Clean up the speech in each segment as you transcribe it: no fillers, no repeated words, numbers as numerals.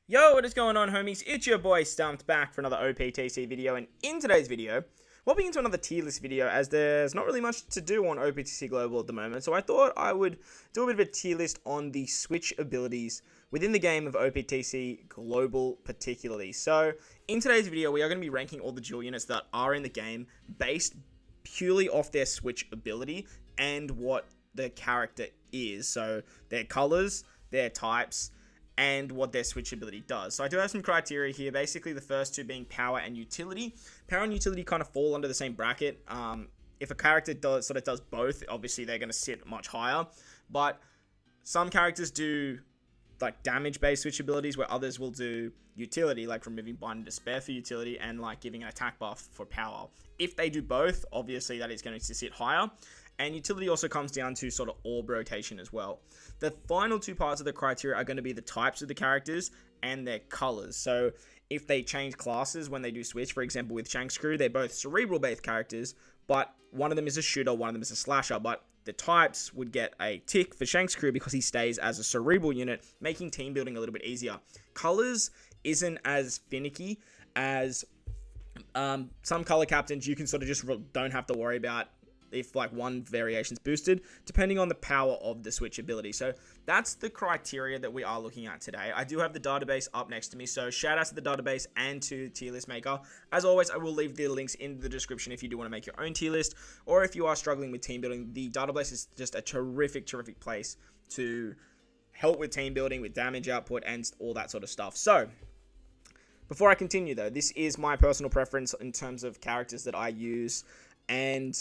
Yo, what is going on, homies? It's your boy Stumped back for another OPTC video, and in today's video, we'll be into another tier list video as there's not really much to do on OPTC Global at the moment, so I thought I would do a bit of a tier list on the switch abilities within the game of OPTC Global particularly. So, in today's video, we are going to be ranking all the dual units that are in the game based purely off their switch ability and what the character is, so their colors, their types, and what their switch ability does. So I do have some criteria here, basically the first two being power and utility. Power and utility kind of fall under the same bracket. If a character does both, obviously they're going to sit much higher, but some characters do like damage based switch abilities where others will do utility, like removing Bind and Despair for utility and like giving an attack buff for power. If they do both, obviously that is going to sit higher. And utility also comes down to sort of orb rotation as well. The final two parts of the criteria are going to be the types of the characters and their colors. So if they change classes when they do switch, for example with Shanks crew, they're both cerebral based characters, but one of them is a shooter, one of them is a slasher, but the types would get a tick for Shanks crew because he stays as a cerebral unit, making team building a little bit easier. Colors isn't as finicky as some color captains. You can sort of just don't have to worry about if like one variation's boosted, depending on the power of the switch ability. So that's the criteria that we are looking at today. I do have the database up next to me, so shout out to the database and to tier list maker. As always, I will leave the links in the description if you do want to make your own tier list, or if you are struggling with team building. The database is just a terrific place to help with team building, with damage output, and all that sort of stuff. So before I continue though, this is my personal preference in terms of characters that I use, and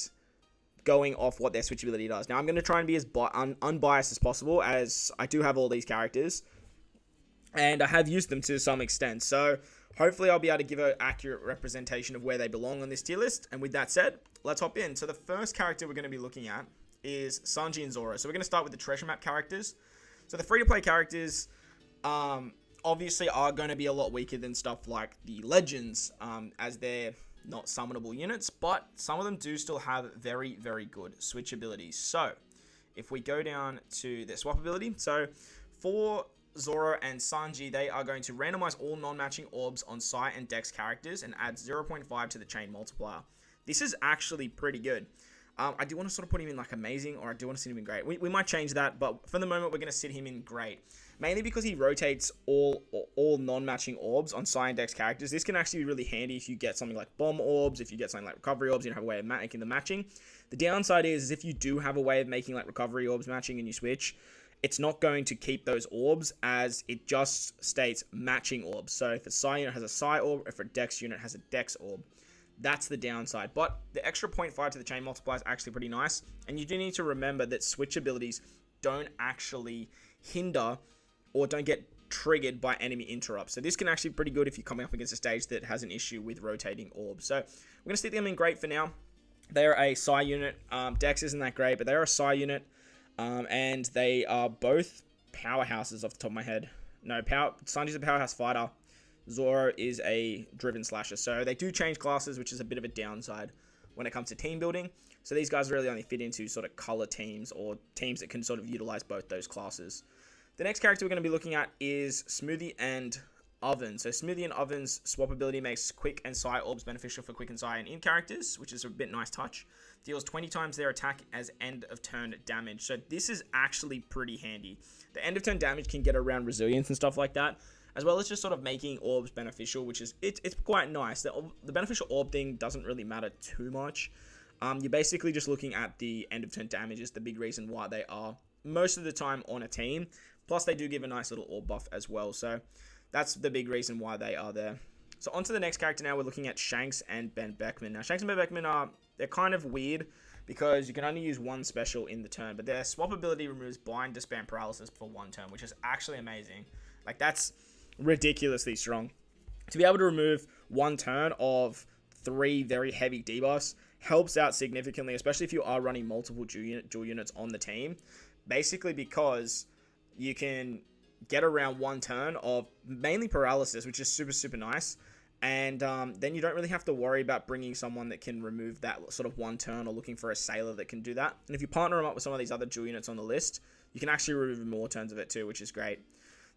going off what their switch ability does. Now, I'm going to try and be as unbiased as possible, as I do have all these characters, and I have used them to some extent. So, hopefully I'll be able to give an accurate representation of where they belong on this tier list. And with that said, let's hop in. So, the first character we're going to be looking at is Sanji and Zoro. So, we're going to start with the treasure map characters. So, the free-to-play characters obviously are going to be a lot weaker than stuff like the legends, as they're not summonable units, but some of them do still have very, very good switch abilities. So if we go down to their swap ability, so for Zoro and Sanji, they are going to randomize all non-matching orbs on sight and dex characters and add 0.5 to the chain multiplier. This is actually pretty good. I do want to sort of put him in like amazing, or I do want to sit him in great. We might change that, but for the moment we're going to sit him in great. Mainly because he rotates all non-matching orbs on Psi and Dex characters. This can actually be really handy if you get something like bomb orbs, if you get something like recovery orbs, you don't have a way of making the matching. The downside is if you do have a way of making like recovery orbs matching and you switch, it's not going to keep those orbs, as it just states matching orbs. So if a Psi unit has a Psi orb, if a Dex unit has a Dex orb, that's the downside. But the extra 0.5 to the chain multiplier is actually pretty nice. And you do need to remember that switch abilities don't actually hinder or don't get triggered by enemy interrupts. So this can actually be pretty good if you're coming up against a stage that has an issue with rotating orbs. So we're going to stick them in great for now. They're a Psi unit. Dex isn't that great, but they're a Psi unit. And they are both powerhouses off the top of my head. No, Sanji's a powerhouse fighter. Zoro is a driven slasher. So they do change classes, which is a bit of a downside when it comes to team building. So these guys really only fit into sort of color teams or teams that can sort of utilize both those classes. The next character we're going to be looking at is Smoothie and Oven. So Smoothie and Oven's swap ability makes Quick and Psi orbs beneficial for Quick and Psi and in characters, which is a bit nice touch. Deals 20 times their attack as end of turn damage. So this is actually pretty handy. The end of turn damage can get around resilience and stuff like that, as well as just sort of making orbs beneficial, which is it's quite nice. The beneficial orb thing doesn't really matter too much. You're basically just looking at the end of turn damage is the big reason why they are most of the time on a team. Plus, they do give a nice little orb buff as well. So that's the big reason why they are there. So on to the next character now. We're looking at Shanks and Ben Beckman. Now, Shanks and Ben Beckman they're kind of weird because you can only use one special in the turn. But their swap ability removes Blind, Despair, and Paralysis for one turn, which is actually amazing. Like, that's ridiculously strong. To be able to remove one turn of 3 very heavy debuffs helps out significantly, especially if you are running multiple dual units on the team. Basically because you can get around one turn of mainly paralysis, which is super nice, and then you don't really have to worry about bringing someone that can remove that sort of one turn or looking for a sailor that can do that. And if you partner them up with some of these other dual units on the list, you can actually remove more turns of it too, which is great.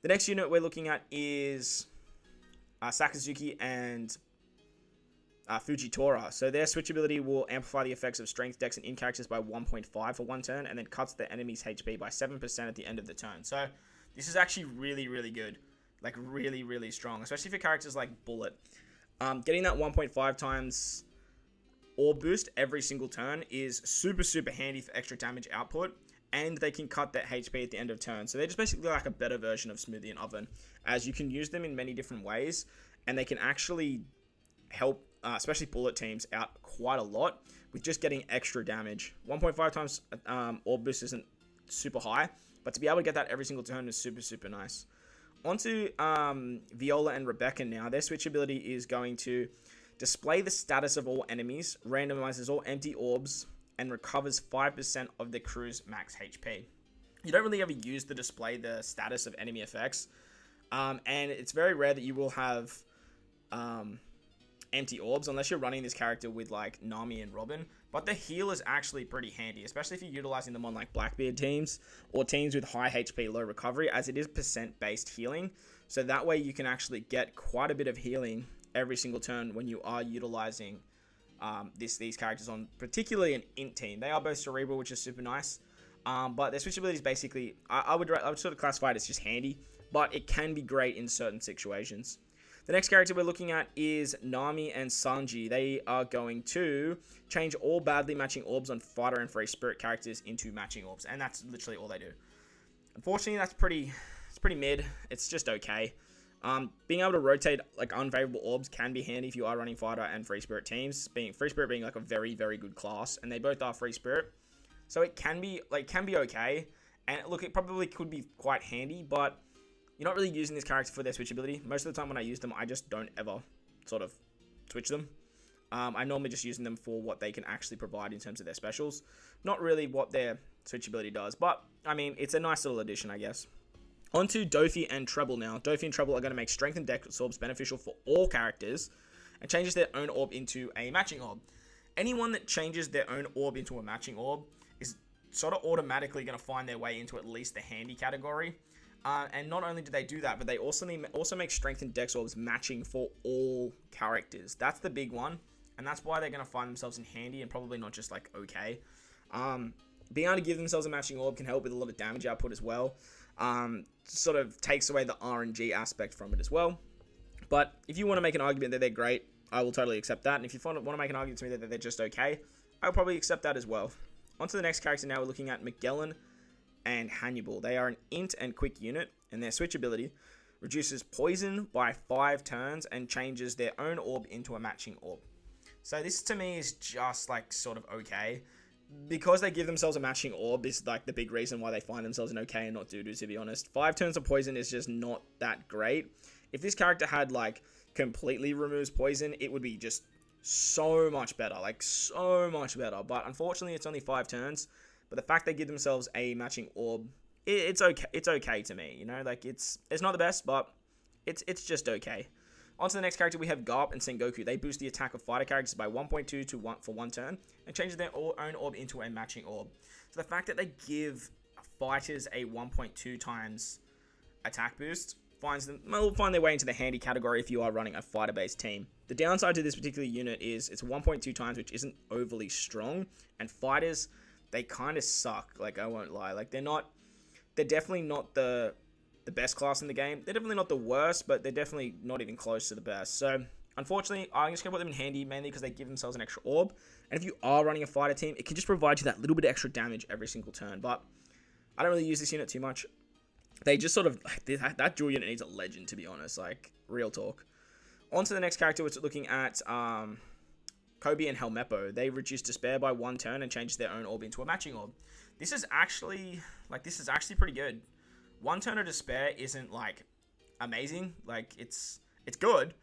The next unit we're looking at is Sakazuki and Fujitora. So their switch ability will amplify the effects of strength, dex, and in characters by 1.5 for one turn, and then cuts the enemy's HP by 7% at the end of the turn. So this is actually really, really good. Like, really, really strong, especially for characters like Bullet. Getting that 1.5 times orb boost every single turn is super, super handy for extra damage output, and they can cut that HP at the end of turn. So they're just basically like a better version of Smoothie and Oven, as you can use them in many different ways, and they can actually help, especially Bullet teams, out quite a lot with just getting extra damage. 1.5 times orb boost isn't super high, but to be able to get that every single turn is super, super nice. Onto Viola and Rebecca now. Their switch ability is going to display the status of all enemies, randomizes all empty orbs, and recovers 5% of the crew's max HP. You don't really ever use the display the status of enemy effects, and it's very rare that you will have empty orbs unless you're running this character with like Nami and Robin. But the heal is actually pretty handy, especially if you're utilizing them on like Blackbeard teams or teams with high HP, low recovery, as it is percent based healing. So that way you can actually get quite a bit of healing every single turn when you are utilizing these characters on particularly an int team. They are both cerebral, which is super nice, but their switch ability is basically I would sort of classify it as just handy, but it can be great in certain situations. The next character we're looking at is Nami and Sanji. They are going to change all badly matching orbs on fighter and free spirit characters into matching orbs, and that's literally all they do. Unfortunately, it's pretty mid. It's just okay. Being able to rotate like unfavorable orbs can be handy if you are running fighter and free spirit teams. Free spirit being like a very, very good class, and they both are free spirit, so it can be okay. And look, it probably could be quite handy, but you're not really using this character for their switch ability. Most of the time when I use them, I just don't ever sort of switch them. I'm normally just using them for what they can actually provide in terms of their specials, not really what their switch ability does. But I mean, it's a nice little addition, I guess. Onto Dofi and Treble now. Dofi and Treble are going to make Strength and Dex orbs beneficial for all characters and changes their own orb into a matching orb. Anyone that changes their own orb into a matching orb is sort of automatically going to find their way into at least the handy category. And not only do they do that, but they also make Strength and Dex orbs matching for all characters. That's the big one, and that's why they're going to find themselves in handy and probably not just like okay. Being able to give themselves a matching orb can help with a lot of damage output as well. Sort of takes away the RNG aspect from it as well. But if you want to make an argument that they're great, I will totally accept that. And if you want to make an argument to me that they're just okay, I'll probably accept that as well. On to the next character now. We're looking at Magellan and Hannibal. They are an int and quick unit, and their switch ability reduces poison by 5 turns and changes their own orb into a matching orb. So this to me is just like sort of okay. Because they give themselves a matching orb is like the big reason why they find themselves in okay and not doo-doo, to be honest. 5 turns of poison is just not that great. If this character had like completely removes poison, it would be just so much better. Like so much better. But unfortunately it's only 5 turns. But the fact they give themselves a matching orb, it's okay. It's okay to me, you know. Like it's not the best, but it's just okay. On to the next character, we have Garp and Sengoku. They boost the attack of fighter characters by 1.2 to 1 for one turn and changes their own orb into a matching orb. So the fact that they give fighters a 1.2 times attack boost will find their way into the handy category if you are running a fighter-based team. The downside to this particular unit is it's 1.2 times, which isn't overly strong, and fighters, they kind of suck. Like, I won't lie. Like, they're definitely not the best class in the game. They're definitely not the worst, but they're definitely not even close to the best. So, unfortunately, I'm just going to put them in handy, mainly because they give themselves an extra orb. And if you are running a fighter team, it can just provide you that little bit of extra damage every single turn. But I don't really use this unit too much. They just sort of, that dual unit needs a legend, to be honest. Like, real talk. On to the next character, which is looking at Kobe and Helmeppo. They reduce Despair by 1 turn and change their own orb into a matching orb. This is actually pretty good. 1 turn of Despair isn't like amazing. Like it's good,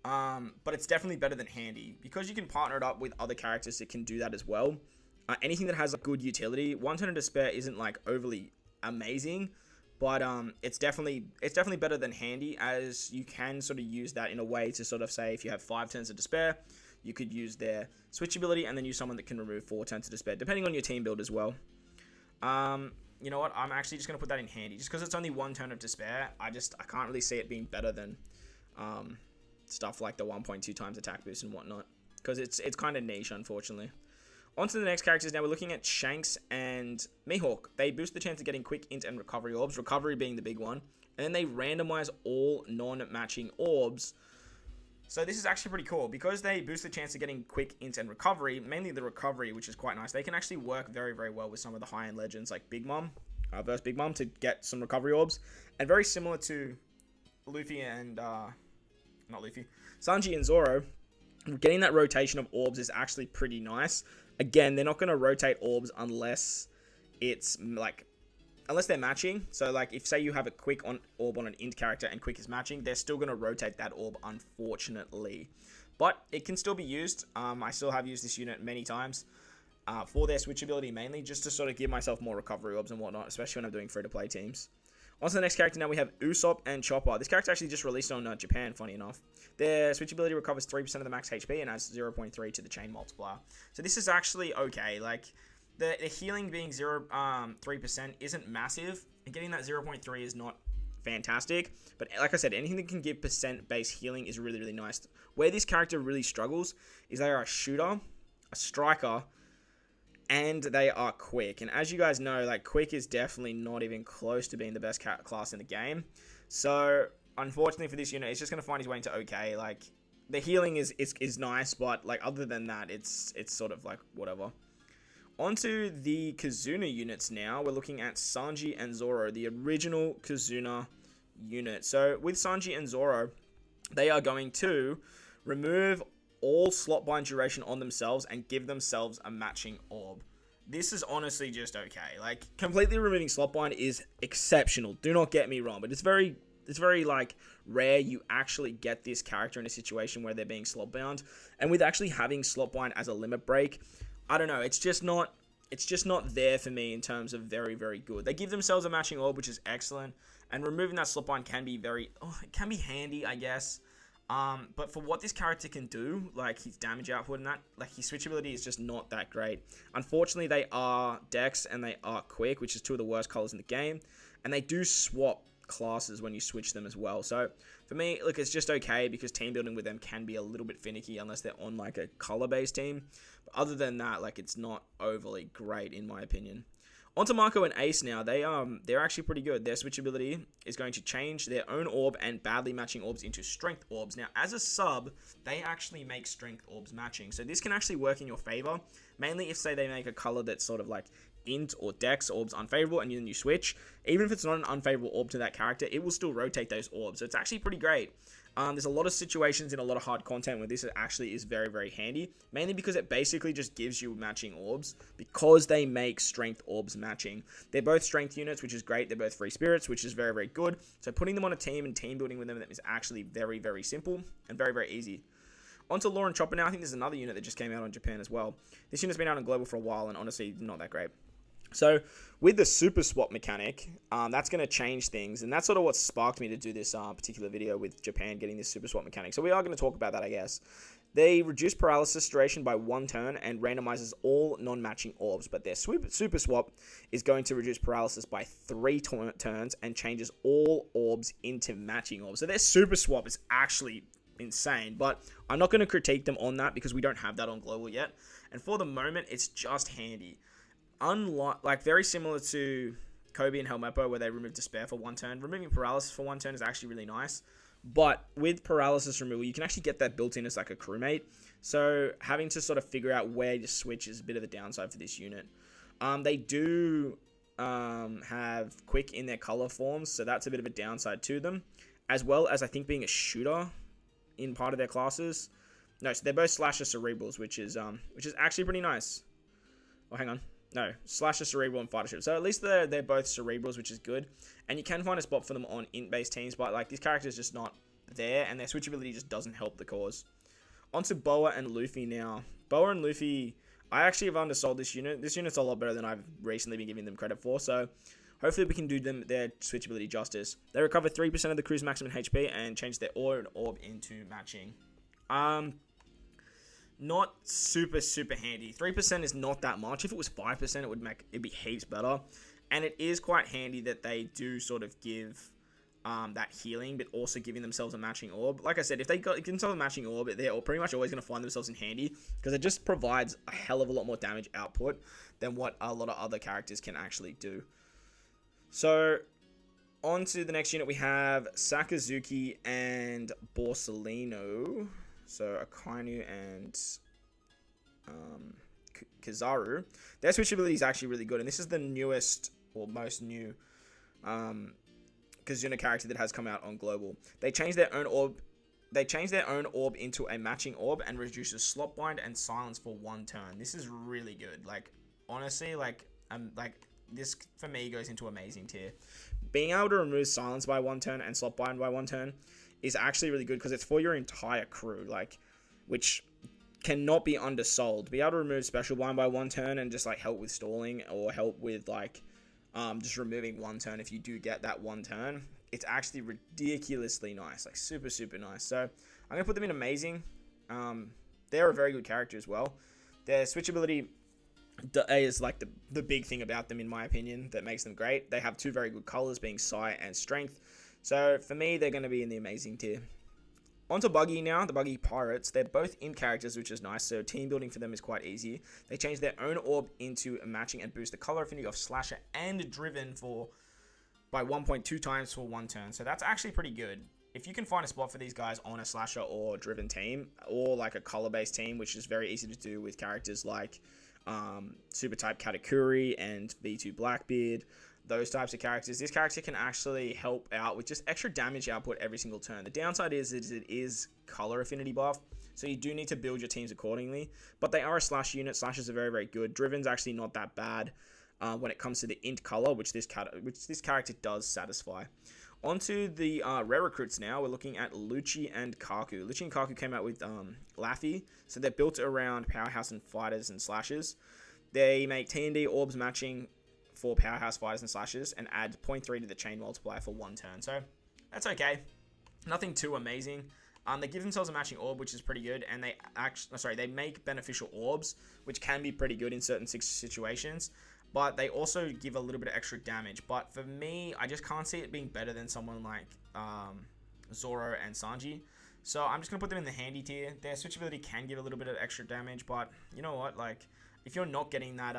but it's definitely better than handy because you can partner it up with other characters that can do that as well. Anything that has a good utility. 1 turn of Despair isn't like overly amazing, but it's definitely better than handy, as you can sort of use that in a way to sort of say if you have 5 turns of Despair, you could use their switch ability and then use someone that can remove 4 turns of Despair, depending on your team build as well. you know what? I'm actually just going to put that in handy. Just because it's only one turn of despair, I can't really see it being better than stuff like the 1.2 times attack boost and whatnot. Because it's kind of niche, unfortunately. On to the next characters now. We're looking at Shanks and Mihawk. They boost the chance of getting quick int and recovery orbs. Recovery being the big one. And then they randomize all non-matching orbs. So this is actually pretty cool. Because they boost the chance of getting quick int and recovery, mainly the recovery, which is quite nice, they can actually work very, very well with some of the high-end legends like Big Mom versus Big Mom to get some recovery orbs. And very similar to Luffy and... not Luffy. Sanji and Zoro, getting that rotation of orbs is actually pretty nice. Again, they're not going to rotate orbs unless it's like... unless they're matching. So like if say you have a quick orb on an int character and quick is matching, they're still going to rotate that orb, unfortunately. But it can still be used. I still have used this unit many times for their switchability mainly, just to sort of give myself more recovery orbs and whatnot, especially when I'm doing free-to-play teams. On to the next character now, we have Usopp and Chopper. This character actually just released on Japan, funny enough. Their switchability recovers 3% of the max HP and adds 0.3 to the chain multiplier. So this is actually okay. Like, the healing being 3% isn't massive, and getting that 0.3 is not fantastic. But like I said, anything that can give percent base healing is really, really nice. Where this character really struggles is they are a shooter, a striker, and they are quick. And as you guys know, like, quick is definitely not even close to being the best class in the game. So unfortunately for this unit, it's just going to find his way into okay. Like, the healing is nice, but like other than that, it's sort of like whatever. Onto the Kizuna units now. We're looking at Sanji and Zoro, the original Kizuna unit. So with Sanji and Zoro, they are going to remove all slot bind duration on themselves and give themselves a matching orb. This is honestly just okay. Like, completely removing slot bind is exceptional. Do not get me wrong, but it's very like rare you actually get this character in a situation where they're being slot bound. And with actually having slot bind as a limit break, I don't know, it's just not there for me in terms of very, very good. They give themselves a matching orb, which is excellent, and removing that slot bind can be it can be handy, I guess. But for what this character can do, like his damage output and that, like his switchability is just not that great. Unfortunately, they are Dex and they are Quick, which is two of the worst colors in the game, and they do swap classes when you switch them as well. So for me, look, it's just okay because team building with them can be a little bit finicky unless they're on like a color-based team. But other than that, like, it's not overly great in my opinion. Onto Marco and Ace now. They're actually pretty good. Their switchability is going to change their own orb and badly matching orbs into strength orbs. Now, as a sub, they actually make strength orbs matching. So this can actually work in your favor, mainly if, say, they make a color that's sort of like int or dex orbs unfavorable and then you switch. Even if it's not an unfavorable orb to that character, it will still rotate those orbs. So it's actually pretty great. There's a lot of situations in a lot of hard content where this actually is very, very handy, mainly because it basically just gives you matching orbs because they make strength orbs matching. They're both strength units, which is great. They're both free spirits, which is very, very good. So putting them on a team and team building with them is actually very, very simple and very, very easy. Onto Law and Chopper now. I think there's another unit that just came out on Japan as well. This unit's been out on Global for a while and honestly not that great. So with the super swap mechanic, that's going to change things, and that's sort of what sparked me to do this particular video with Japan getting this super swap mechanic. So we are going to talk about that, I guess. They reduce paralysis duration by 1 turn and randomizes all non-matching orbs, but their super swap is going to reduce paralysis by 3 turns and changes all orbs into matching orbs. So their super swap is actually insane, but I'm not going to critique them on that because we don't have that on Global yet, and for the moment, it's just handy. Unlike, like, very similar to Kobe and Helmeppo where they remove Despair for 1 turn. Removing Paralysis for 1 turn is actually really nice. But with Paralysis removal, you can actually get that built in as like a crewmate. So having to sort of figure out where to switch is a bit of a downside for this unit. They do have Quick in their color forms, so that's a bit of a downside to them. As well as, I think, being a shooter in part of their classes. No, so they're both Slasher Cerebrals, which is actually pretty nice. Oh, hang on. No, Slasher, Cerebral, and Fighter Ship. So at least they're both Cerebrals, which is good. And you can find a spot for them on int-based teams, but like this character is just not there, and their switchability just doesn't help the cause. Onto Boa and Luffy now. Boa and Luffy, I actually have undersold this unit. This unit's a lot better than I've recently been giving them credit for, so hopefully we can do them their switchability justice. They recover 3% of the crew's maximum HP and change their aura and orb into matching. Not super, super handy. 3% is not that much. If it was 5%, it'd be heaps better. And it is quite handy that they do sort of give that healing, but also giving themselves a matching orb. Like I said, if they give themselves a matching orb, they're pretty much always going to find themselves in handy, because it just provides a hell of a lot more damage output than what a lot of other characters can actually do. So, on to the next unit, we have Sakazuki and Borsellino. So, Akainu and Kizaru. Their switchability is actually really good, and this is the newest, or most new, Kizuna character that has come out on Global. They changed their own orb. They changed their own orb into a matching orb and reduces slot bind and silence for 1 turn. This is really good. Like, honestly, like this for me goes into amazing tier. Being able to remove silence by 1 turn and slot bind by 1 turn is actually really good, because it's for your entire crew, like, which cannot be undersold. Be able to remove special bind by 1 turn and just like help with stalling, or help with like just removing 1 turn if you do get that 1 turn. It's actually ridiculously nice, like super nice. So I'm gonna put them in amazing. They're a very good character as well. Their switchability is like the big thing about them, in my opinion, that makes them great. They have 2 very good colors, being Psi and Strength. So for me, they're going to be in the amazing tier. Onto Buggy now, the Buggy Pirates. They're both imp characters, which is nice, so team building for them is quite easy. They changed their own orb into a matching and boost the color affinity of Slasher and Driven by 1.2 times for 1 turn. So that's actually pretty good. If you can find a spot for these guys on a Slasher or Driven team, or like a color-based team, which is very easy to do with characters like Super Type Katakuri and V2 Blackbeard, those types of characters, this character can actually help out with just extra damage output every single turn. The downside is it is color affinity buff, so you do need to build your teams accordingly, but they are a slash unit. Slashes are very good. Driven's actually not that bad when it comes to the int color, which this character does satisfy. Onto the rare recruits now. We're looking at Lucci and Kaku. Lucci and Kaku came out with Laffy, so they're built around Powerhouse and Fighters and Slashes. They make T&D orbs matching for Powerhouse, Fighters, and Slashes, and add 0.3 to the chain multiplier for 1 turn. So that's okay. Nothing too amazing. They give themselves a matching orb, which is pretty good, and they make beneficial orbs, which can be pretty good in certain situations. But they also give a little bit of extra damage. But for me, I just can't see it being better than someone like Zoro and Sanji. So I'm just going to put them in the handy tier. Their switchability can give a little bit of extra damage, but you know what? Like, if you're not getting that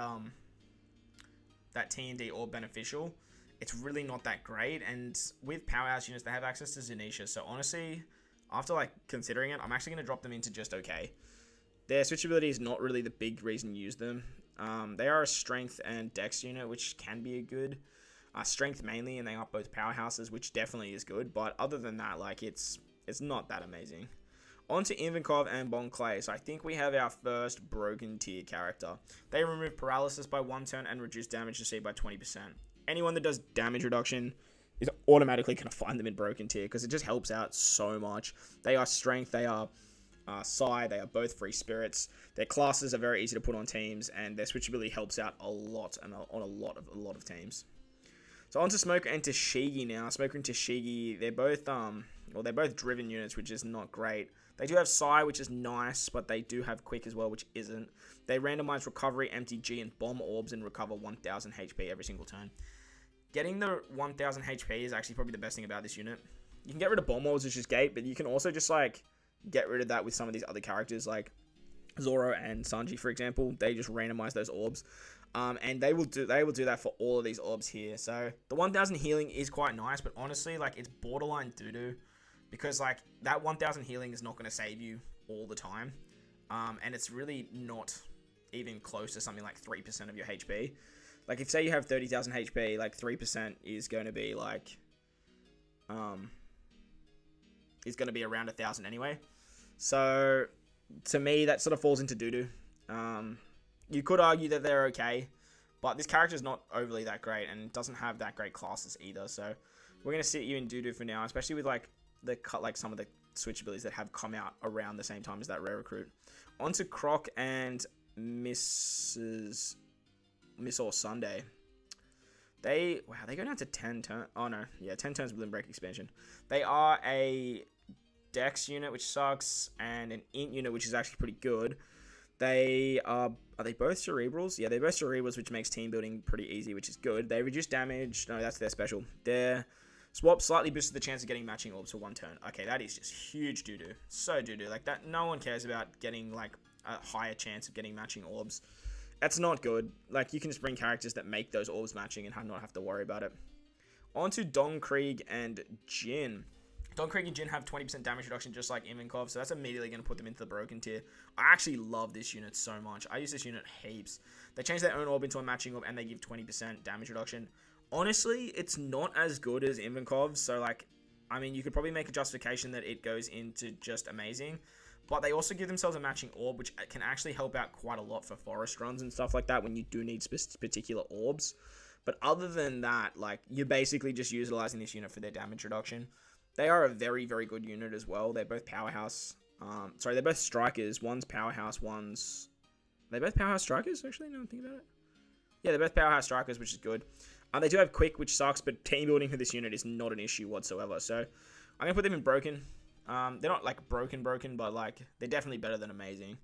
T&D orb beneficial, it's really not that great. And with Powerhouse units, they have access to Zanisha. So honestly, after like considering it, I'm actually going to drop them into just okay. Their switchability is not really the big reason you use them. They are a strength and dex unit, which can be a good strength mainly, and they are both powerhouses, which definitely is good. But other than that, like it's not that amazing. On to Ivankov and Bon Clay. So I think we have our first broken tier character. They remove paralysis by 1 turn and reduce damage received by 20%. Anyone that does damage reduction is automatically going to find them in broken tier, because it just helps out so much. They are strength, they are Psi, they are both free spirits. Their classes are very easy to put on teams, and their switchability helps out a lot and on a lot of teams. So on to Smoker and Tashigi now. Smoker and Tashigi, they're both driven units, which is not great. They do have Psi, which is nice, but they do have Quick as well, which isn't. They randomize recovery, MTG, and bomb orbs and recover 1000 HP every single turn. Getting the 1000 HP is actually probably the best thing about this unit. You can get rid of bomb orbs, which is great, but you can also just like get rid of that with some of these other characters like Zoro and Sanji, for example. They just randomize those orbs. And they will do that for all of these orbs here. So the 1000 healing is quite nice, but honestly, like, it's borderline doo-doo, because like that 1000 healing is not going to save you all the time, and it's really not even close to something like 3% of your HP. Like, if say you have 30,000 HP, like 3% is going to be like is going to be around 1,000 anyway. So to me, that sort of falls into doo-doo. You could argue that they're okay, but this character is not overly that great and doesn't have that great classes either. So we're going to sit you in doo-doo for now, especially with like some of the switch abilities that have come out around the same time as that rare recruit. On to Croc and Miss or Sunday. They go down to 10 turns. Oh no, yeah, 10 turns with Limb Break expansion. They are a Dex unit, which sucks, and an Int unit, which is actually pretty good. Are they both cerebrals? Yeah, they're both cerebrals, which makes team building pretty easy, which is good. They reduce damage. No, that's their special. Their swap slightly boosted the chance of getting matching orbs for 1 turn. Okay, that is just huge doo-doo. So doo-doo. Like, that, no one cares about getting, like, a higher chance of getting matching orbs. That's not good. Like, you can just bring characters that make those orbs matching and not have to worry about it. On to Don Krieg and Jin. Don Krieg and Jin have 20% damage reduction just like Ivankov, so that's immediately going to put them into the broken tier. I actually love this unit so much. I use this unit heaps. They change their own orb into a matching orb and they give 20% damage reduction. Honestly, it's not as good as Ivankov, so like, I mean, you could probably make a justification that it goes into just amazing, but they also give themselves a matching orb, which can actually help out quite a lot for forest runs and stuff like that when you do need particular orbs. But other than that, like, you're basically just utilizing this unit for their damage reduction. They are a very, very good unit as well. They're both powerhouse. They're both strikers. One's powerhouse, one's... They're both powerhouse strikers, actually, now I think about it. Yeah, they're both powerhouse strikers, which is good. They do have quick, which sucks, but team building for this unit is not an issue whatsoever. So, I'm going to put them in broken. They're not, like, broken, but, like, they're definitely better than amazing.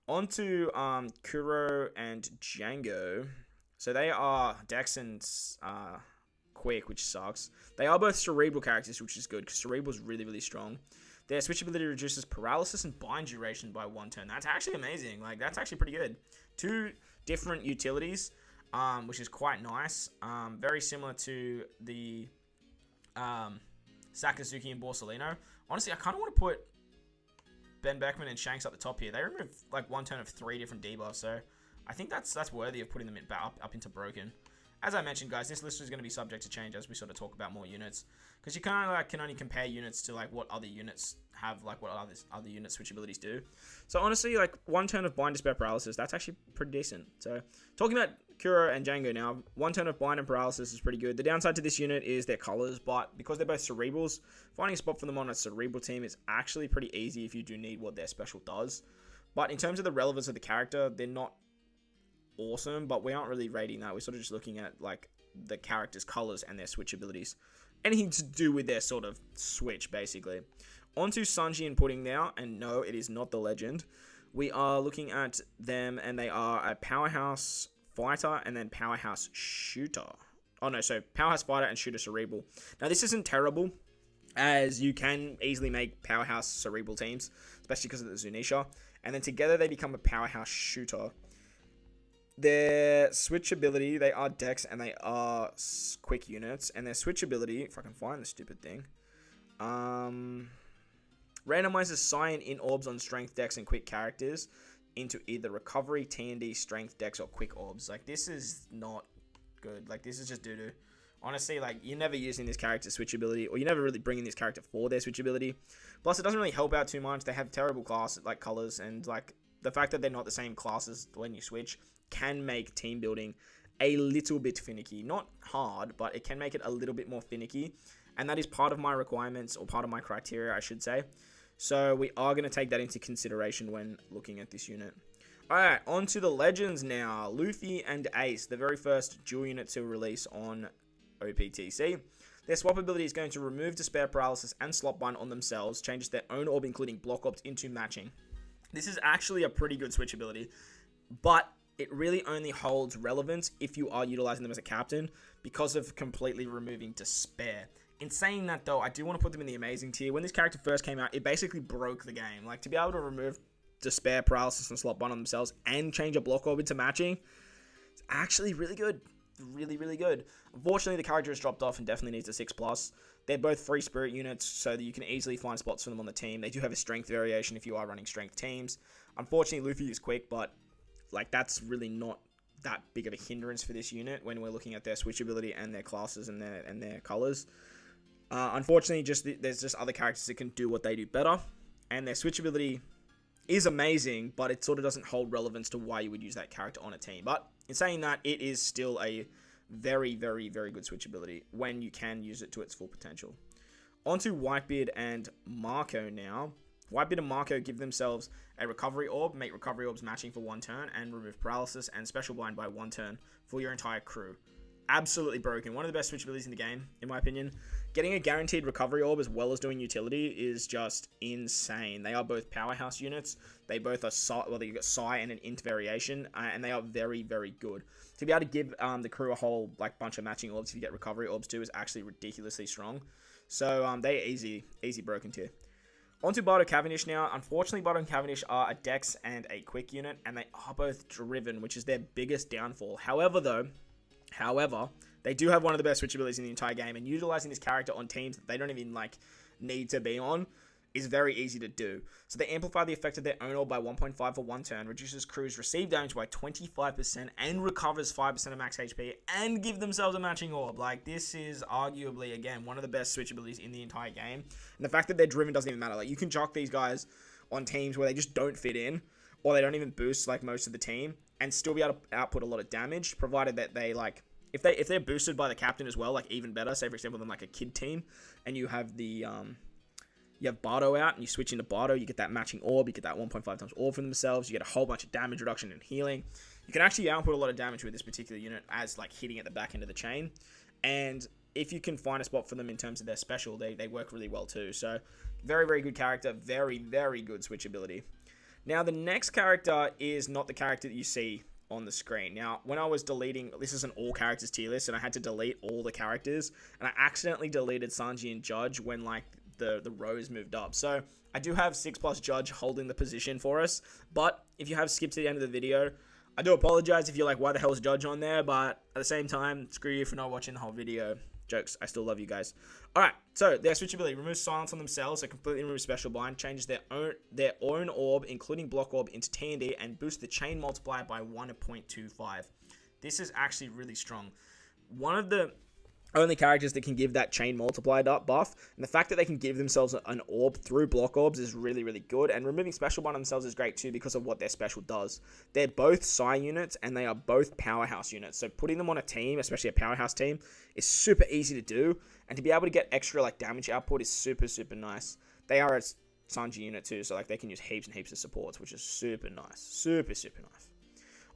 On to Kuro and Django. So, they are Dex and... quick, which sucks. They are both cerebral characters, which is good, because cerebral is really, really strong. Their switch ability reduces paralysis and bind duration by 1 turn. That's actually amazing. Like, that's actually pretty good. 2 different utilities, which is quite nice. Very similar to the Sakazuki and Borsalino. Honestly, I kind of want to put Ben Beckman and Shanks up the top here. They remove, like, 1 turn of 3 different debuffs, so I think that's worthy of putting them up into broken. As I mentioned, guys, this list is going to be subject to change as we sort of talk about more units, because you kind of like can only compare units to like what other units have, like what other unit switch abilities do. So honestly, like 1 turn of bind, despair, paralysis, that's actually pretty decent. So talking about Kuro and Django now, 1 turn of bind and paralysis is pretty good. The downside to this unit is their colors, but because they're both cerebrals, finding a spot for them on a cerebral team is actually pretty easy if you do need what their special does. But in terms of the relevance of the character, they're not awesome, but we aren't really rating that. We're sort of just looking at like the character's colors and their switch abilities, anything to do with their sort of switch, basically. Onto Sanji and Pudding now, and no, it is not the legend. We are looking at them, and they are a powerhouse fighter and then powerhouse shooter. Oh no, so powerhouse fighter and shooter cerebral. Now this isn't terrible, as you can easily make powerhouse cerebral teams, especially because of the Zunisha, and then together they become a powerhouse shooter. Their switch ability, they are Dex and they are quick units. And their switch ability, if I can find the stupid thing, randomizes Cyan in orbs on strength, Dex, and quick characters into either recovery, T&D, strength, Dex, or quick orbs. Like, this is not good. Like, this is just doo-doo. Honestly, like, you're never using this character's switch ability, or you're never really bringing this character for their switch ability. Plus, it doesn't really help out too much. They have terrible class, like, colors, and, like, the fact that they're not the same classes when you switch can make team building a little bit finicky. Not hard, but it can make it a little bit more finicky. And that is part of my requirements, or part of my criteria, I should say. So we are going to take that into consideration when looking at this unit. Alright, on to the legends now. Luffy and Ace, the very first dual unit to release on OPTC. Their swap ability is going to remove despair, paralysis, and slot bind on themselves, changes their own orb, including block orbs, into matching. This is actually a pretty good switch ability, but it really only holds relevance if you are utilizing them as a captain because of completely removing despair. In saying that, though, I do want to put them in the amazing tier. When this character first came out, it basically broke the game. Like, to be able to remove despair, paralysis, and slot bind on themselves and change a block orb into matching, it's actually really good. Really, really good. Unfortunately, the character has dropped off and definitely needs a 6+. They're both free spirit units, so that you can easily find spots for them on the team. They do have a strength variation if you are running strength teams. Unfortunately, Luffy is quick, but like that's really not that big of a hindrance for this unit when we're looking at their switch ability and their classes and their colors. Unfortunately, there's just other characters that can do what they do better, and their switch ability is amazing, but it sort of doesn't hold relevance to why you would use that character on a team. But in saying that, it is still a very, very, very good switch ability when you can use it to its full potential. Onto Whitebeard and Marco now. Whitebeard and Marco give themselves a recovery orb, make recovery orbs matching for 1 turn, and remove paralysis and special blind by 1 turn for your entire crew. Absolutely broken. One of the best switch abilities in the game, in my opinion. Getting a guaranteed recovery orb as well as doing utility is just insane. They are both powerhouse units. They both are, well, you got Psi and an Int variation, and they are very, very good. To be able to give the crew a whole like bunch of matching orbs if you get recovery orbs too is actually ridiculously strong. So they're easy broken tier. On to Bardo Cavendish now. Unfortunately, Bardo and Cavendish are a Dex and a Quick unit, and they are both driven, which is their biggest downfall. However, they do have one of the best switch abilities in the entire game, and utilizing this character on teams that they don't even like need to be on is very easy to do. So they amplify the effect of their own orb by 1.5 for one turn, reduces crew's received damage by 25%, and recovers 5% of max HP, and give themselves a matching orb. Like, this is arguably, again, one of the best switch abilities in the entire game. And the fact that they're driven doesn't even matter. Like, you can chuck these guys on teams where they just don't fit in, or they don't even boost like most of the team, and still be able to output a lot of damage, provided that they like, if they're boosted by the captain as well, like even better. Say for example, than like a kid team, and you have the you have Bardo out, and you switch into Bardo, you get that matching orb, you get that 1.5 times orb for themselves, you get a whole bunch of damage reduction and healing. You can actually output a lot of damage with this particular unit as like hitting at the back end of the chain. And if you can find a spot for them in terms of their special, they work really well too. So very, very good character, very, very good switch ability. Now the next character is not the character that you see on the screen. Now, when I was deleting, this is an all characters tier list, and I had to delete all the characters, and I accidentally deleted Sanji and Judge when like the rows moved up. So I do have 6+ Judge holding the position for us, but if you have skipped to the end of the video, I do apologize if you're like, why the hell is Judge on there? But at the same time, screw you for not watching the whole video. Jokes, I still love you guys. Alright, so their switch ability removes silence on themselves, so completely removes special blind, changes their own orb, including block orb, into T&D, and boosts the chain multiplier by 1.25. This is actually really strong. One of the only characters that can give that chain multiplier buff, and the fact that they can give themselves an orb through block orbs is really, really good, and removing special blind on themselves is great too because of what their special does. They're both Psi units, and they are both powerhouse units, so putting them on a team, especially a powerhouse team, is super easy to do, and to be able to get extra like damage output is super, super nice. They are a Sanji unit too, so like they can use heaps and heaps of supports, which is super nice. Super, super nice.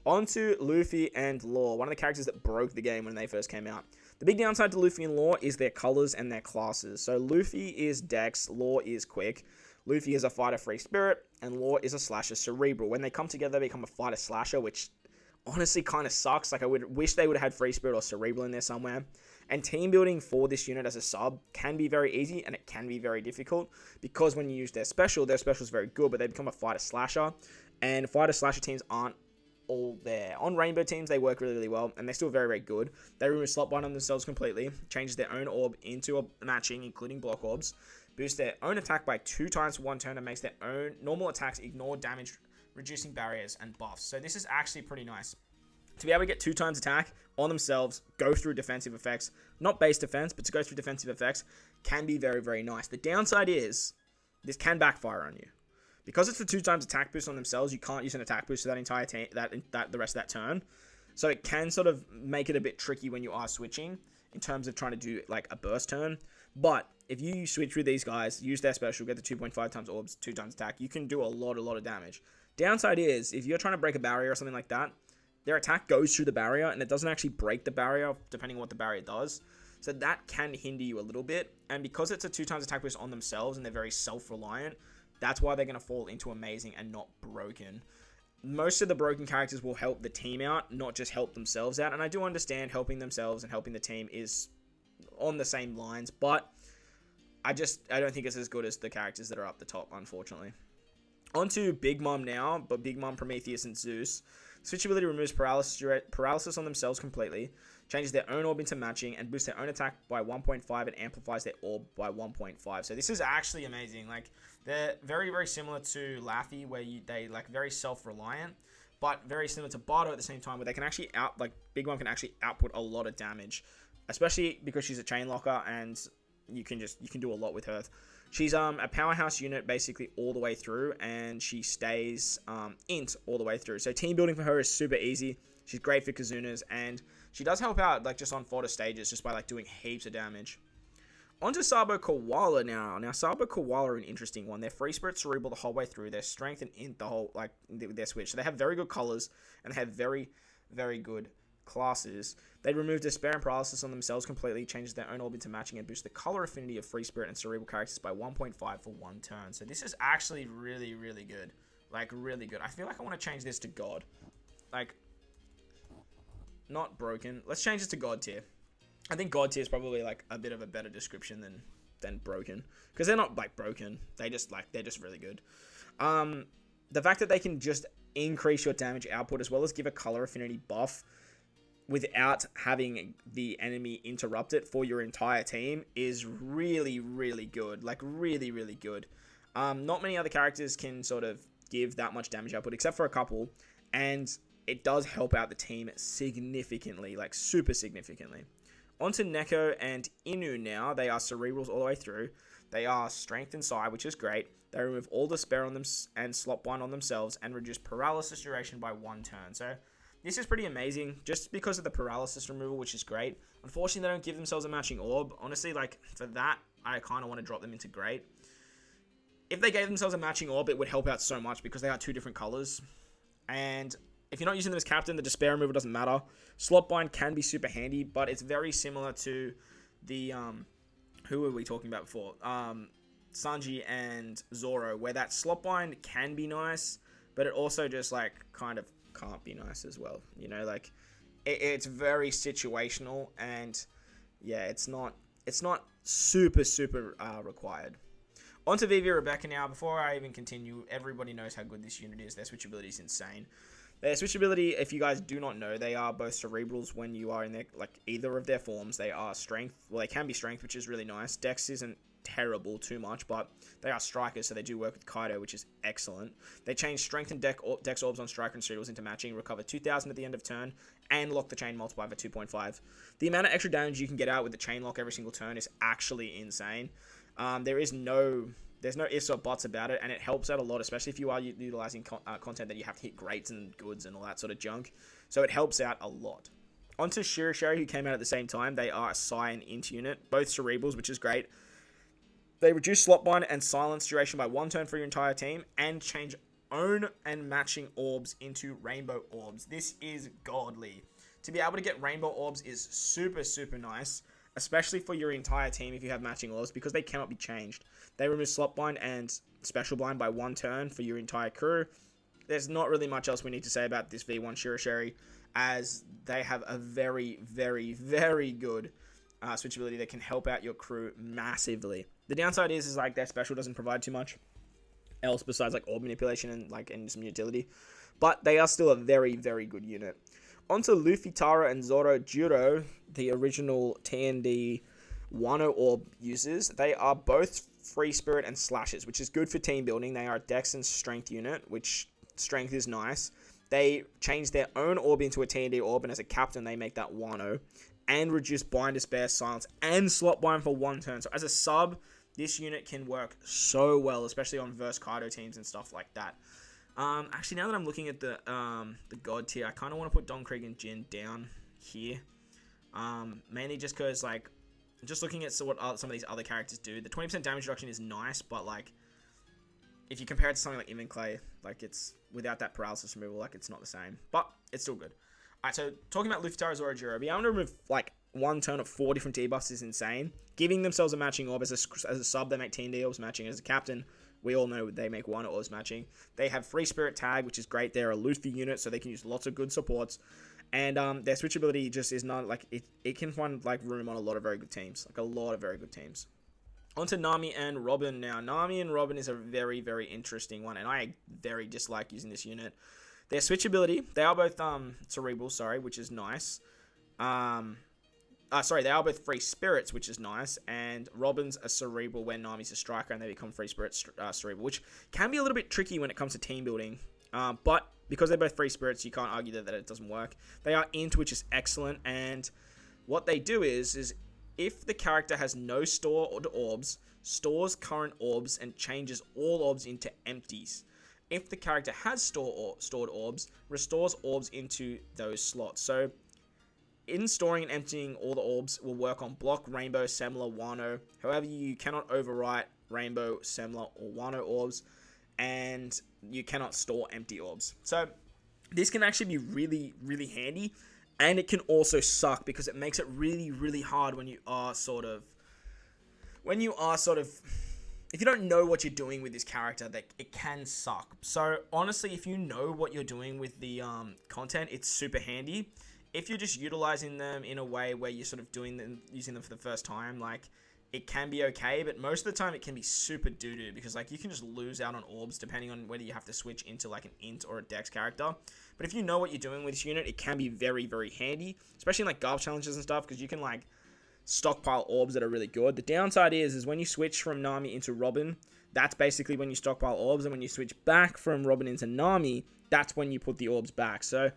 On to Luffy and Law, one of the characters that broke the game when they first came out. The big downside to Luffy and Law is their colors and their classes. So Luffy is Dex, Law is Quick. Luffy is a fighter free spirit, and Law is a slasher cerebral. When they come together, they become a fighter slasher, which honestly kind of sucks. Like, I would wish they would have had free spirit or cerebral in there somewhere. And team building for this unit as a sub can be very easy, and it can be very difficult, because when you use their special is very good, but they become a fighter slasher, and fighter slasher teams aren't all there. On rainbow teams, they work really, really well, and they're still very, very good. They remove slot bind on themselves completely, changes their own orb into a matching, including block orbs, boosts their own attack by 2 times for one turn, and makes their own normal attacks ignore damage, reducing barriers and buffs. So this is actually pretty nice. To be able to get 2 times attack on themselves, go through defensive effects, not base defense, but to go through defensive effects, can be very, very nice. The downside is, this can backfire on you. Because it's the 2 times attack boost on themselves, you can't use an attack boost for that entire the rest of that turn. So it can sort of make it a bit tricky when you are switching in terms of trying to do like a burst turn. But if you switch with these guys, use their special, get the 2.5 times orbs, 2 times attack, you can do a lot of damage. Downside is, if you're trying to break a barrier or something like that, their attack goes through the barrier, and it doesn't actually break the barrier, depending on what the barrier does. So that can hinder you a little bit. And because it's a 2 times attack boost on themselves, and they're very self-reliant, that's why they're going to fall into amazing and not broken. Most of the broken characters will help the team out, not just help themselves out. And I do understand helping themselves and helping the team is on the same lines, but I don't think it's as good as the characters that are up the top, unfortunately. On to Big Mom now, but Big Mom, Prometheus, and Zeus. Switch ability removes paralysis on themselves completely, changes their own orb into matching, and boosts their own attack by 1.5 and amplifies their orb by 1.5. So this is actually amazing. Like, they're very, very similar to Laffy, where they like very self-reliant, but very similar to Bardo at the same time, where they can actually Big Mom can actually output a lot of damage, especially because she's a chain locker, and you can do a lot with her. She's a powerhouse unit basically all the way through, and she stays int all the way through. So team building for her is super easy. She's great for Kizunas, and she does help out like just on fodder stages just by like doing heaps of damage. Onto Sabo Koala now. Now Sabo Koala are an interesting one. They're free spirit cerebral the whole way through. They're strength and int the whole their switch. So they have very good colors, and they have very, very good classes. They remove Despair and Paralysis on themselves completely, changes their own orb into matching, and boost the color affinity of Free Spirit and Cerebral characters by 1.5 for 1 turn. So this is actually really, really good. Like, really good. I feel like I want to change this to God. Like, not broken. Let's change this to God tier. I think God tier is probably, like, a bit of a better description than broken. Because they're not, like, broken. They're just really good. The fact that they can just increase your damage output as well as give a color affinity buff without having the enemy interrupt it for your entire team is really, really good. Like, really, really good. Not many other characters can sort of give that much damage output, except for a couple, and it does help out the team significantly, like, super significantly. Onto Neko and Inu now. They are Cerebrals all the way through. They are Strength and Psi, which is great. They remove all Despair on them and Slot Bind on themselves, and reduce Paralysis duration by 1 turn. So this is pretty amazing, just because of the paralysis removal, which is great. Unfortunately, they don't give themselves a matching orb. Honestly, like, for that, I kind of want to drop them into great. If they gave themselves a matching orb, it would help out so much, because they are 2 different colors. And if you're not using them as captain, the Despair removal doesn't matter. Slot Bind can be super handy, but it's very similar to the, who were we talking about before? Sanji and Zoro, where that Slot Bind can be nice, but it also just, like, kind of can't be nice as well, you know, like, it's very situational, and yeah, it's not super required. Onto Vivi Rebecca now. Before I even continue, everybody knows how good this unit is. Their switchability is insane. Their switchability, if you guys do not know, they are both Cerebrals when you are in their, like, either of their forms. They are Strength, well, they can be Strength, which is really nice. Dex isn't terrible too much, but they are Strikers, so they do work with Kaido, which is excellent. They change Strength and Dex Orbs on Striker and Cerebrals into matching, recover 2,000 at the end of turn, and lock the chain multiplier for 2.5. The amount of extra damage you can get out with the chain lock every single turn is actually insane. There's no ifs or buts about it, and it helps out a lot, especially if you are utilizing content that you have to hit greats and goods and all that sort of junk. So it helps out a lot. Onto Shirashari, who came out at the same time. They are a Psi and Int unit, both Cerebrals, which is great. They reduce Slot Bind and Silence duration by 1 turn for your entire team, and change own and matching orbs into Rainbow Orbs. This is godly. To be able to get Rainbow Orbs is super nice, especially for your entire team if you have matching orbs, because they cannot be changed. They remove Slot Bind and Special Blind by 1 turn for your entire crew. There's not really much else we need to say about this V1 Shirashari, as they have a very good switchability that can help out your crew massively. The downside is like their special doesn't provide too much else besides, like, orb manipulation and some utility, but they are still a very good unit. Onto Luffy, Tara, and Zoro Juro, the original TND Wano Orb users. They are both Free Spirit and Slashers, which is good for team building. They are a Dex and Strength unit, which Strength is nice. They change their own orb into a TND orb, and as a captain, they make that Wano, and reduce Bind, Despair, Silence, and Slot Bind for 1 turn. So as a sub, this unit can work so well, especially on verse Kaido teams and stuff like that. Actually, now that I'm looking at the God tier, I kind of want to put Don Krieg and Jin down here. Mainly just because, like, just looking at what some of these other characters do, the 20% damage reduction is nice, but, like, if you compare it to something like Im Clay, like, it's without that paralysis removal, like, it's not the same, but it's still good. Alright, so talking about Luffy, Tara, Zoro, Juro, being able to remove, like, 1 turn of 4 different debuffs is insane. Giving themselves a matching orb as a sub, they make TND orbs matching. As a captain, we all know they make 1 orbs matching. They have Free Spirit tag, which is great. They're a Luffy unit, so they can use lots of good supports. And their switchability just is not, like, it can find, like, room on a lot of very good teams. Like, a lot of very good teams. Onto Nami and Robin now. Nami and Robin is a very interesting one, and I very dislike using this unit. Their switchability, they are both Cerebral, which is nice. They are both Free Spirits, which is nice, and Robin's a Cerebral when Nami's a Striker, and they become Free Spirits Cerebral, which can be a little bit tricky when it comes to team building, but because they're both Free Spirits, you can't argue that it doesn't work. They are Int, which is excellent, and what they do is if the character has no stored orbs, stores current orbs, and changes all orbs into empties. If the character has stored orbs, restores orbs into those slots. So in storing and emptying all the orbs will work on Block, Rainbow, Semler, Wano. However, you cannot overwrite Rainbow, Semler, or Wano orbs, and you cannot store empty orbs. So this can actually be really handy, And it can also suck because it makes it really, really hard when you are sort of, if you don't know what you're doing with this character, that it can suck. So honestly, if you know what you're doing with the content, it's super handy. If you're just utilizing them in a way where you're sort of using them for the first time, like, it can be okay, but most of the time it can be super doo-doo because, like, you can just lose out on orbs depending on whether you have to switch into, like, an int or a dex character. But if you know what you're doing with this unit, it can be very, very handy, especially in, like, Garb challenges and stuff, because you can, like, stockpile orbs that are really good. The downside is when you switch from Nami into Robin, that's basically when you stockpile orbs, and when you switch back from Robin into Nami, that's when you put the orbs back. So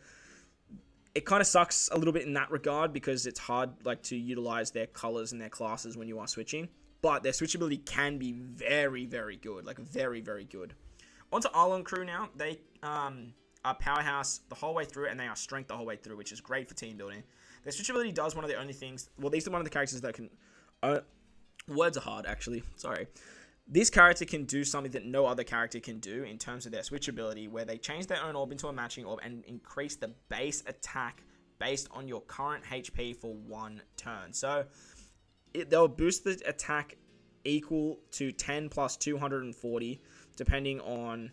it kind of sucks a little bit in that regard because it's hard, like, to utilize their colors and their classes when you are switching. But their switchability can be very, very good. Like, very, very good. On to Arlong crew now. They are powerhouse the whole way through, and they are strength the whole way through, which is great for team building. Their switchability does one of the only things... Well, these are one of the characters that can... words are hard, actually. Sorry. This character can do something that no other character can do in terms of their switchability, where they change their own orb into a matching orb and increase the base attack based on your current HP for 1 turn. So they'll boost the attack equal to 10 plus 240, depending on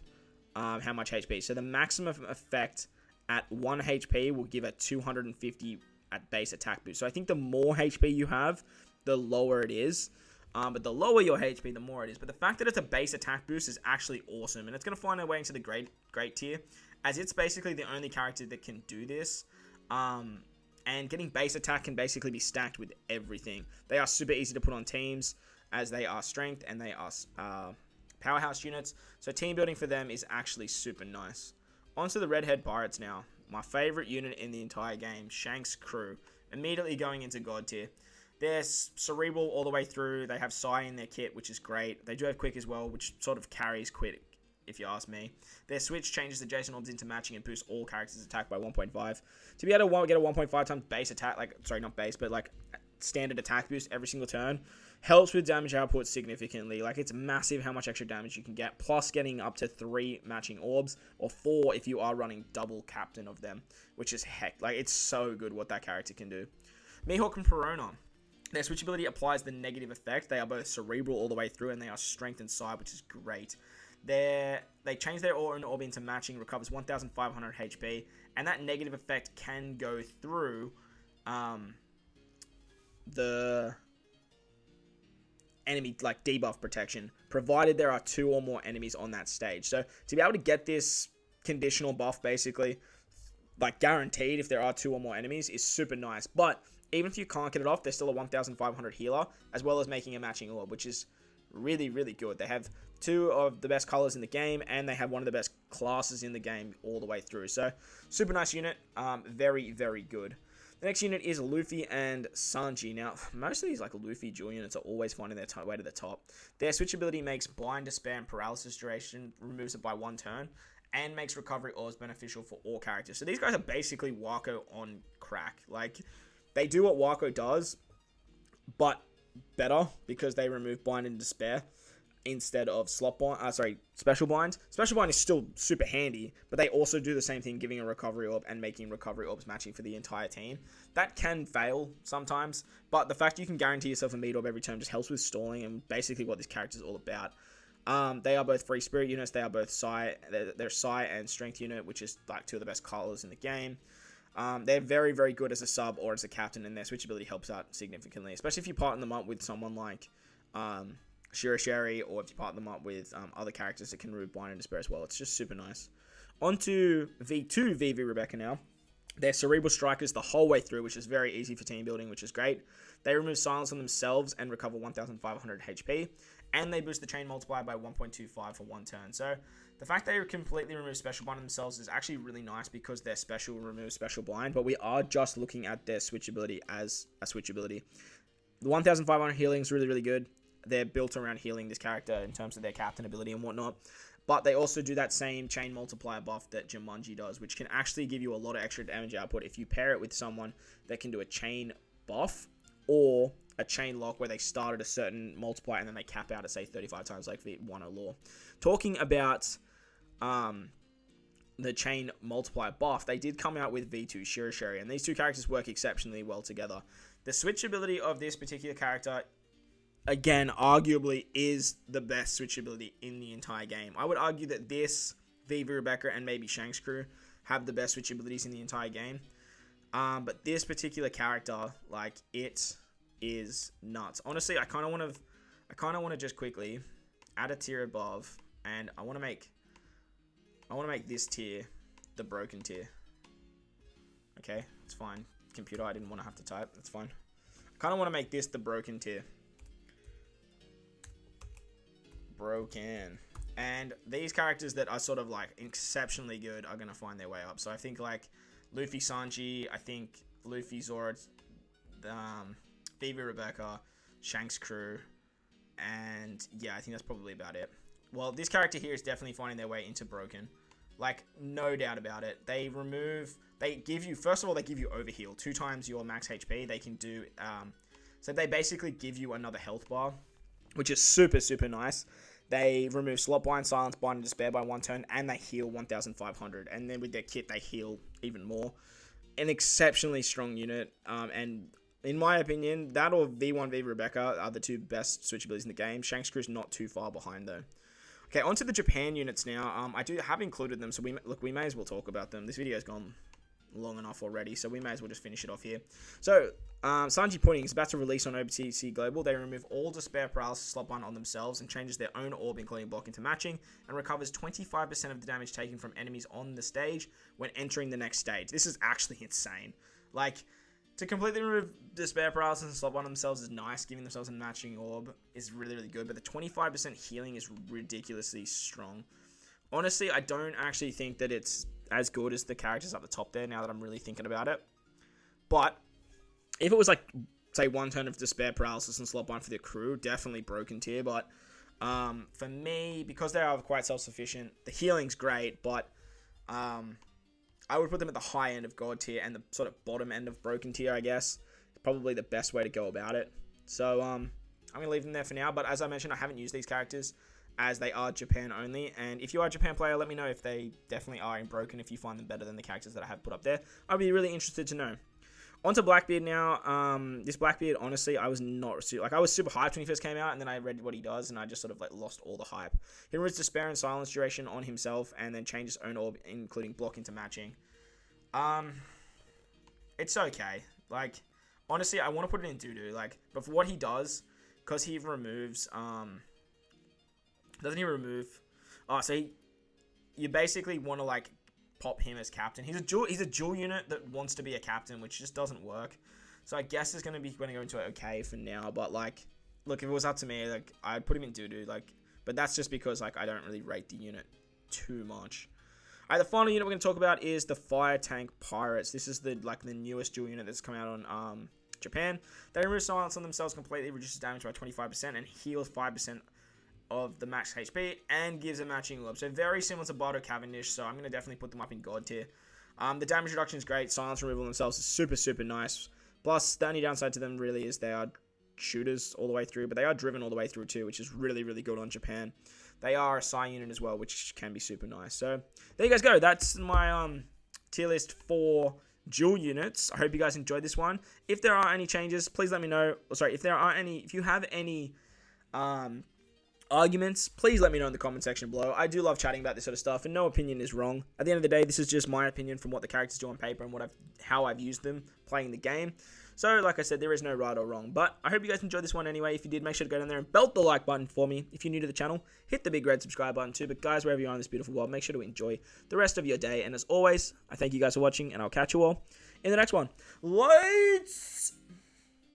how much HP. So the maximum effect at 1 HP will give a 250 at base attack boost. So I think the more HP you have, the lower it is. But the lower your HP, the more it is. But the fact that it's a base attack boost is actually awesome. And it's going to find our way into the great tier, as it's basically the only character that can do this. And getting base attack can basically be stacked with everything. They are super easy to put on teams, as they are strength and they are powerhouse units. So team building for them is actually super nice. On to the Redhead Pirates now. My favorite unit in the entire game, Shanks' crew. Immediately going into God tier. They're cerebral all the way through. They have Psy in their kit, which is great. They do have Quick as well, which sort of carries Quick, if you ask me. Their switch changes adjacent orbs into matching and boosts all characters' attack by 1.5. To be able to get a 1.5 times base attack, not base, but like standard attack boost every single turn, helps with damage output significantly. Like, it's massive how much extra damage you can get, plus getting up to 3 matching orbs, or 4 if you are running double captain of them, which is heck. Like, it's so good what that character can do. Mihawk and Perona. Their switchability applies the negative effect. They are both cerebral all the way through, and they are strength and side, which is great. They change their own orb into matching, recovers 1,500 HP, and that negative effect can go through the enemy, like, debuff protection, provided there are 2 or more enemies on that stage. So to be able to get this conditional buff, basically, like, guaranteed if there are 2 or more enemies, is super nice. But even if you can't get it off, there's still a 1,500 healer, as well as making a matching orb, which is really, really good. They have 2 of the best colors in the game, and they have one of the best classes in the game all the way through. So, super nice unit. Very, very good. The next unit is Luffy and Sanji. Now, most of these, like, Luffy dual units are always finding their way to the top. Their switchability makes blind, despair, and paralysis duration, removes it by 1 turn, and makes recovery orbs beneficial for all characters. So these guys are basically Wako on crack. Like, they do what Wako does, but better, because they remove blind and despair instead of special blind. Special blind is still super handy, but they also do the same thing, giving a recovery orb and making recovery orbs matching for the entire team. That can fail sometimes, but the fact you can guarantee yourself a meat orb every turn just helps with stalling, and basically what this character is all about. They are both free spirit units. They are both they're Psy and strength unit, which is like 2 of the best colors in the game. They're very, very good as a sub or as a captain, and their switchability helps out significantly, especially if you partner them up with someone like Shirashiri, or if you partner them up with other characters that can remove blind and despair as well. It's just super nice. On to V2 VV Rebecca now. They're cerebral strikers the whole way through, which is very easy for team building, which is great. They remove silence on themselves and recover 1,500 HP, and they boost the chain multiplier by 1.25 for 1 turn. So the fact they completely remove special blind themselves is actually really nice, because their special removes special blind, but we are just looking at their switchability as a switchability. The 1,500 healing is really, really good. They're built around healing this character in terms of their captain ability and whatnot. But they also do that same chain multiplier buff that Jumanji does, which can actually give you a lot of extra damage output if you pair it with someone that can do a chain buff, or a chain lock where they start at a certain multiplier and then they cap out at, say, 35 times, like the 1.0 law. Talking about the chain multiplier buff, they did come out with V2 Shirashiri, and these two characters work exceptionally well together. The switchability of this particular character, again, arguably is the best switchability in the entire game. I would argue that this, Vivi Rebecca, and maybe Shanks Crew have the best switchabilities in the entire game. But this particular character, like, it is nuts. Honestly, I kind of want to just quickly add a tier above, and I want to make this tier the broken tier. Okay, it's fine. Computer, I didn't want to have to type. That's fine. I kind of want to make this the broken tier. Broken. And these characters that are sort of like exceptionally good are going to find their way up. So I think like Luffy Sanji, I think Luffy Zora, Vivi Rebecca, Shanks Crew, and yeah, I think that's probably about it. Well, this character here is definitely finding their way into broken. Like, no doubt about it. They give you, first of all, they give you overheal. 2 times your max HP. They can do, so they basically give you another health bar, which is super, super nice. They remove Slot Bind, Silence Bind, and Despair by 1 turn, and they heal 1,500. And then with their kit, they heal even more. An exceptionally strong unit, and in my opinion, that or V1 Vivi Rebecca are the 2 best switchabilities in the game. Shanks Crew's not too far behind, though. Okay, onto the Japan units now. I do have included them, so we may as well talk about them. This video's gone long enough already, so we may as well just finish it off here. So, Sanji Pudding is about to release on Optc Global. They remove all Despair, Paralysis, Slot Bind on themselves and changes their own orb, including block, into matching, and recovers 25% of the damage taken from enemies on the stage when entering the next stage. This is actually insane. Like, to completely remove Despair, Paralysis, and Slot Bind on themselves is nice. Giving themselves a matching orb is really, really good, but the 25% healing is ridiculously strong. Honestly, I don't actually think that it's as good as the characters up the top there now that I'm really thinking about it. But if it was like, say, 1 turn of Despair, Paralysis, and Slot Bind for the crew, definitely broken tier. But for me, because they are quite self-sufficient, the healing's great, but I would put them at the high end of God tier and the sort of bottom end of broken tier, I guess. It's probably the best way to go about it. So I'm going to leave them there for now. But as I mentioned, I haven't used these characters as they are Japan only. And if you are a Japan player, let me know if they definitely are in broken, if you find them better than the characters that I have put up there. I'd be really interested to know. On to Blackbeard now. This Blackbeard, honestly, I was I was super hyped when he first came out, and then I read what he does, and I just sort of like lost all the hype. He removes Despair and Silence duration on himself, and then changes his own orb, including block, into matching. It's okay. Like, honestly, I want to put it in doo-doo. Like, but for what he does, because he removes, doesn't he remove? Oh, so you basically want to like pop him as captain. He's a dual unit that wants to be a captain, which just doesn't work. So I guess it's going to go into it okay for now. But like, look, if it was up to me, like I'd put him in doo-doo. Like, but that's just because like I don't really rate the unit too much. Alright, the final unit we're going to talk about is the Fire Tank Pirates. This is the newest dual unit that's come out on Japan. They remove Silence on themselves completely, reduces damage by 25%, and heals 5% of the max HP, and gives a matching orb. So very similar to Bardo Cavendish, so I'm going to definitely put them up in God tier. The damage reduction is great. Silence removal themselves is super, super nice. Plus, the only downside to them really is they are shooters all the way through, but they are driven all the way through too, which is really, really good on Japan. They are a Psy unit as well, which can be super nice. So there you guys go. That's my tier list for dual units. I hope you guys enjoyed this one. If there are any changes, please let me know. If you have any arguments, please let me know in the comment section below. I do love chatting about this sort of stuff, and no opinion is wrong. At the end of the day, this is just my opinion from what the characters do on paper and how I've used them playing the game. So, like I said, there is no right or wrong. But I hope you guys enjoyed this one anyway. If you did, make sure to go down there and belt the like button for me. If you're new to the channel, hit the big red subscribe button too. But guys, wherever you are in this beautiful world, make sure to enjoy the rest of your day. And as always, I thank you guys for watching, and I'll catch you all in the next one. Lights